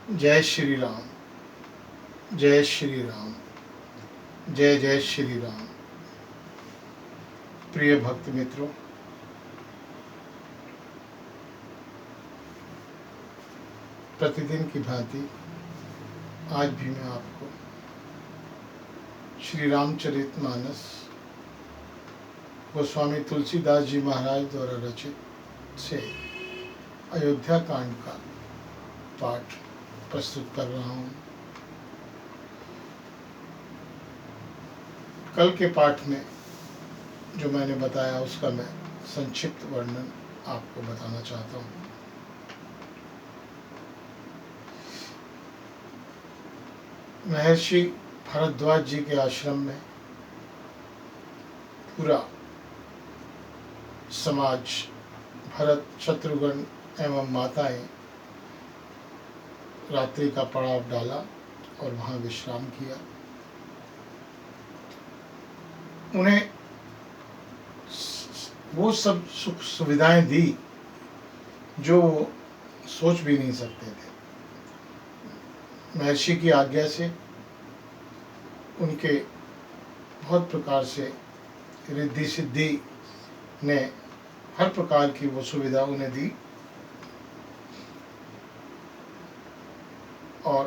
जय श्री राम, जय श्री राम, जय जय श्री राम। प्रिय भक्त मित्रों, प्रतिदिन की भांति आज भी मैं आपको श्री रामचरितमानस गोस्वामी तुलसीदास जी महाराज द्वारा रचित से अयोध्या कांड का पाठ प्रस्तुत कर रहा हूँ। कल के पाठ में जो मैंने बताया उसका मैं संक्षिप्त वर्णन आपको बताना चाहता हूँ। महर्षि भरद्वाज जी के आश्रम में पूरा समाज, भरत, शत्रुघ्न एवं माताएं रात्रि का पड़ाव डाला और वहाँ विश्राम किया। उन्हें वो सब सुख सुविधाएं दी जो सोच भी नहीं सकते थे। महर्षि की आज्ञा से उनके बहुत प्रकार से रिद्धि सिद्धि ने हर प्रकार की वो सुविधा उन्हें दी और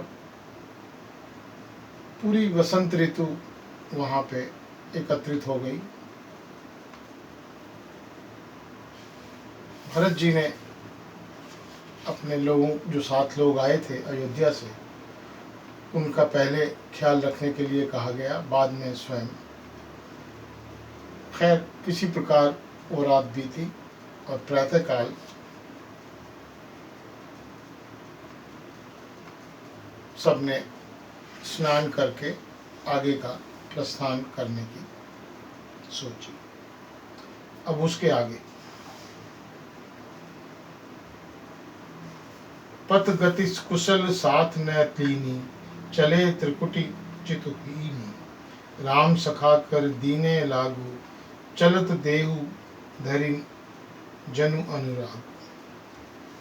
पूरी वसंत ऋतु वहाँ पे एकत्रित हो गई। भरत जी ने अपने लोगों, जो 7 लोग आए थे अयोध्या से, उनका पहले ख्याल रखने के लिए कहा गया, बाद में स्वयं। खैर, किसी प्रकार वो रात बीती और प्रातःकाल सबने स्नान करके आगे का प्रस्थान करने की सोची। अब उसके आगे पथ गति कुशल साथ न तीनी, चले त्रिकुटी चितुहीनी। राम सखा कर दीने लागू, चलत देहु धरि जनु अनुराग।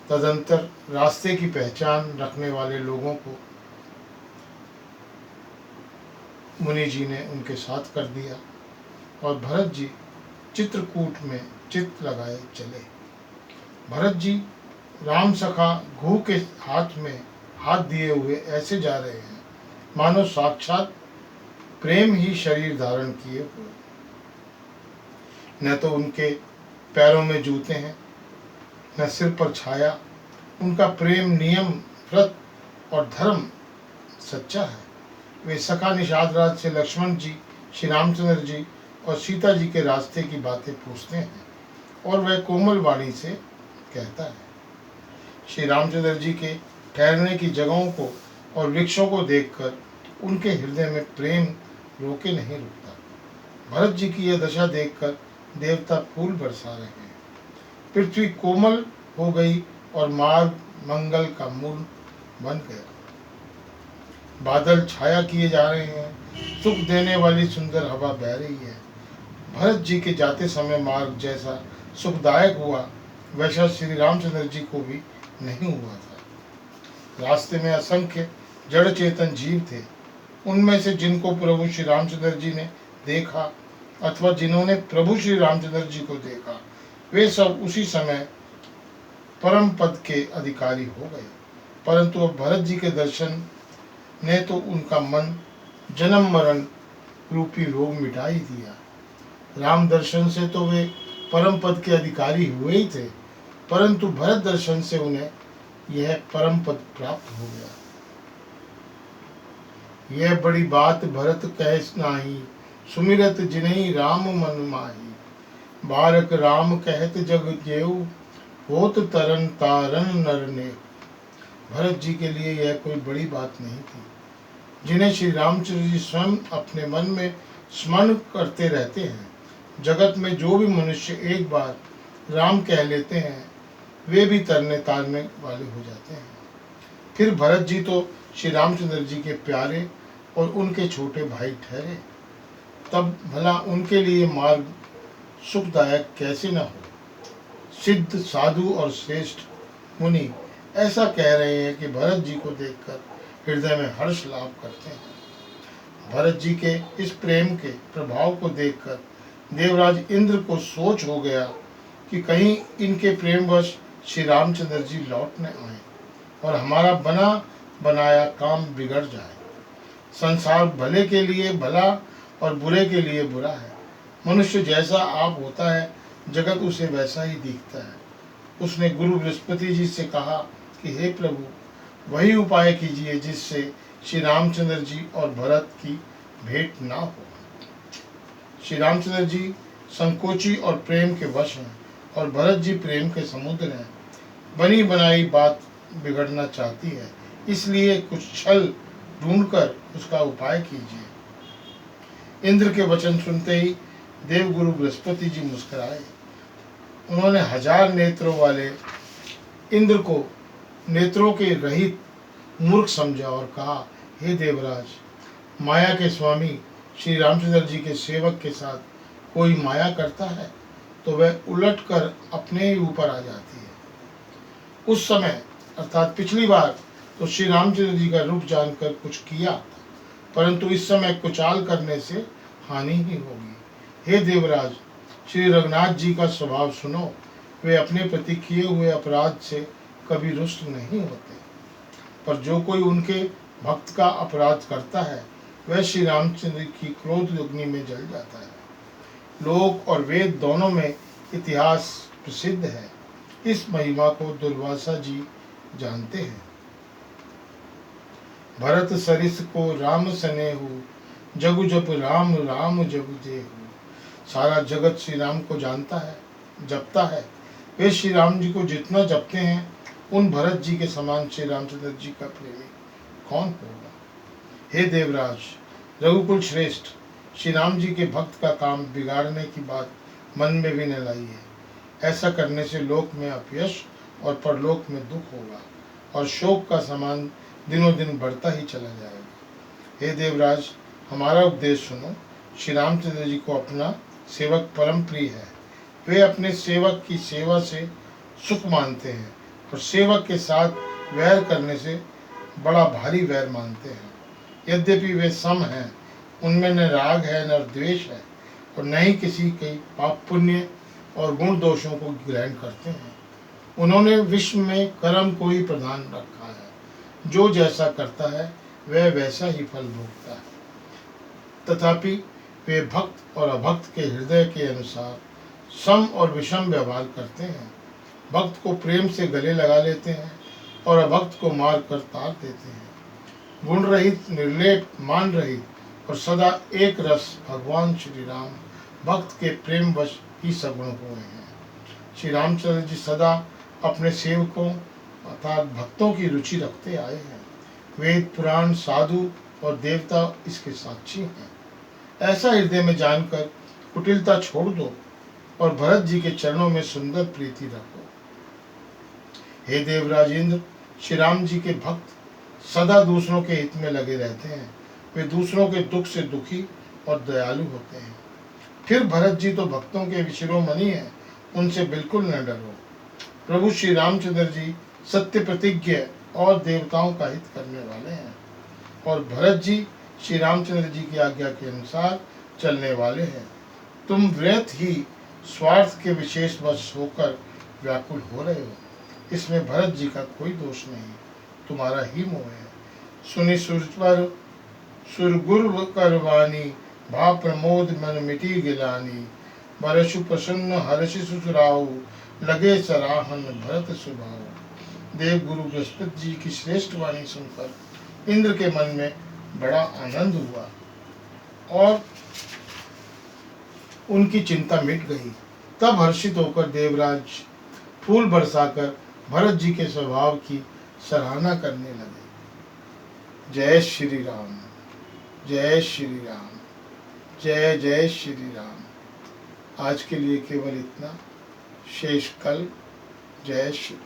तदंतर रास्ते की पहचान रखने वाले लोगों को मुनि जी ने उनके साथ कर दिया और भरत जी चित्रकूट में चित्त लगाए चले। भरत जी राम सखा घू के हाथ में हाथ दिए हुए ऐसे जा रहे हैं मानो साक्षात प्रेम ही शरीर धारण किए हुए। न तो उनके पैरों में जूते हैं, न सिर पर छाया। उनका प्रेम नियम, व्रत और धर्म सच्चा है। वे सखा निषाद राज से लक्ष्मण जी, श्री रामचंद्र जी और सीता जी के रास्ते की बातें पूछते हैं और वह कोमल वाणी से कहता है। श्री रामचंद्र जी के ठहरने की जगहों को और वृक्षों को देखकर उनके हृदय में प्रेम रोके नहीं रुकता। भरत जी की यह दशा देखकर देवता फूल बरसा रहे हैं। पृथ्वी कोमल हो गई और मार्ग मंगल का मूल बन गया। बादल छाया किए जा रहे हैं, सुख देने वाली सुंदर हवा बह रही है। भरत जी के जाते समय मार्ग जैसा सुखदायक हुआ वैसा श्री रामचंद्र जी को भी नहीं हुआ था। रास्ते में असंख्य जड़ चेतन जीव थे। उनमें से जिनको प्रभु श्री रामचंद्र जी ने देखा अथवा जिन्होंने प्रभु श्री रामचंद्र जी को देखा, वे सब उसी समय परम पद के अधिकारी हो गए। परंतु अब भरत जी के दर्शन ने तो उनका मन जन्म मरण रूपी रोग मिटा ही दिया। राम दर्शन से तो वे परम पद के अधिकारी हुए ही थे, परंतु भरत दर्शन से उन्हें यह परम पद प्राप्त हो गया। यह बड़ी बात भरत कह नाही, सुमिरत जिन्हीं राम मन माही। बारक राम कहत जग जेऊ, होत तरन तारन नर ने। भरत जी के लिए यह कोई बड़ी बात नहीं थी, जिन्हें श्री रामचंद्र जी स्वयं अपने मन में स्मरण करते रहते हैं। जगत में जो भी मनुष्य एक बार राम कह लेते हैं, वे भी तरने तारने वाले हो जाते हैं। फिर भरत जी तो श्री रामचंद्र जी के प्यारे और उनके छोटे भाई ठहरे, तब भला उनके लिए मार्ग सुखदायक कैसे न हो। सिद्ध, साधु और श्रेष्ठ मुनि ऐसा कह रहे हैं कि भरत जी को देखकर हृदय में हर्ष लाभ करते हैं। भरत जी के इस प्रेम के प्रभाव को देखकर देवराज इंद्र को सोच हो गया कि कहीं इनके प्रेमवश श्री रामचंद्र जी लौट न आए और हमारा बना बनाया काम बिगड़ जाए। संसार भले के लिए भला और बुरे के लिए बुरा है। मनुष्य जैसा आप होता है, जगत उसे वैसा ही दिखता है। उसने गुरु बृहस्पति जी से कहा कि हे प्रभु, वही उपाय कीजिए जिससे श्री रामचंद्र जी और भरत की भेंट ना हो। श्री रामचंद्र जी संकोची और प्रेम के वश हैं और भरत जी प्रेम के समुद्र हैं। बनी बनाई बात बिगड़ना चाहती है, इसलिए कुछ छल ढूंढकर उसका उपाय कीजिए। इंद्र के वचन सुनते ही देवगुरु बृहस्पति जी मुस्कुराए। उन्होंने 1000 नेत्रों वाले इंद्र को नेत्रों के रहित मूर्ख समझा और कहा, हे देवराज, माया के स्वामी श्री रामचंद्र जी के सेवक के साथ कोई माया करता है तो वह उलटकर अपने ही ऊपर आ जाती है। उस समय अर्थात पिछली बार तो श्री रामचंद्र जी का रूप जानकर कुछ किया, परंतु इस समय कुचाल करने से हानि ही होगी। हे देवराज, श्री रघुनाथ जी का स्वभाव सुनो। वे अपने प्रति किए हुए अपराध से कभी रुष्ट नहीं होते, पर जो कोई उनके भक्त का अपराध करता है वह श्री रामचंद्र की क्रोध अग्नि में जल जाता है। लोक और वेद दोनों में इतिहास प्रसिद्ध है। इस महिमा को दुर्वासा जी जानते हैं। भरत सरिस को राम सनेहु, जगु जप राम राम जगु देहु। सारा जगत श्री राम को जानता है, जपता है। वे श्री राम जी को जितना जपते हैं, उन भरत जी के समान श्री रामचंद्र जी का प्रेमी कौन होगा। हे देवराज, रघुकुल श्रेष्ठ, श्री राम जी के भक्त का काम बिगाड़ने की बात मन में भी न लाइए। ऐसा करने से लोक में अपयश और परलोक में दुख होगा और शोक का समान दिनों दिन बढ़ता ही चला जाएगा। हे देवराज, हमारा उपदेश सुनो। श्री रामचंद्र जी को अपना सेवक परम प्रिय है। वे अपने सेवक की सेवा से सुख मानते हैं और सेवक के साथ वैर करने से बड़ा भारी वैर मानते हैं। यद्यपि वे सम हैं, उनमें न राग है न द्वेष है और न ही किसी के पाप पुण्य और गुण दोषों को ग्रहण करते हैं। उन्होंने विश्व में कर्म को ही प्रधान रखा है। जो जैसा करता है वह वैसा ही फल भोगता है। तथापि वे भक्त और अभक्त के हृदय के अनुसार सम और विषम व्यवहार करते हैं। भक्त को प्रेम से गले लगा लेते हैं और अभक्त को मार कर तार देते हैं। गुण रहित, निर्लेप, मान रहित और सदा एक रस भगवान श्री राम भक्त के प्रेम वश ही सगुण हुए हैं। श्री रामचंद्र जी सदा अपने सेवकों अर्थात भक्तों की रुचि रखते आए हैं। वेद, पुराण, साधु और देवता इसके साक्षी हैं। ऐसा हृदय में जानकर कुटिलता छोड़ दो और भरत जी के चरणों में सुंदर प्रीति रखो। हे देवराज इंद्र, श्री राम जी के भक्त सदा दूसरों के हित में लगे रहते हैं। वे दूसरों के दुख से दुखी और दयालु होते हैं। फिर भरत जी तो भक्तों के शिरोमणि हैं, उनसे बिल्कुल न डरो। प्रभु श्री रामचंद्र जी सत्य प्रतिज्ञ और देवताओं का हित करने वाले हैं और भरत जी श्री रामचंद्र जी की आज्ञा के अनुसार चलने वाले हैं। तुम व्यर्थ ही स्वार्थ के विशेष वश होकर व्याकुल हो रहे हो। इसमें भरत जी का कोई दोष नहीं, तुम्हारा ही मोह है। सुनि सुरवर सुरगुर करवानी, भाव प्रमोद मन मिटी गिलानी। बरसु प्रसन्न हर्षि सुसुराऊ, लगे सराहन भरत सुभाऊ। देव गुरु बृहस्पति जी की श्रेष्ठ वाणी सुनकर इंद्र के मन में बड़ा आनंद हुआ और उनकी चिंता मिट गई। तब हर्षित होकर देवराज फूल बरसाकर भरत जी के स्वभाव की सराहना करने लगे। जय श्री राम, जय श्री राम, जय जय श्री राम। आज के लिए केवल इतना, शेष कल। जय श्री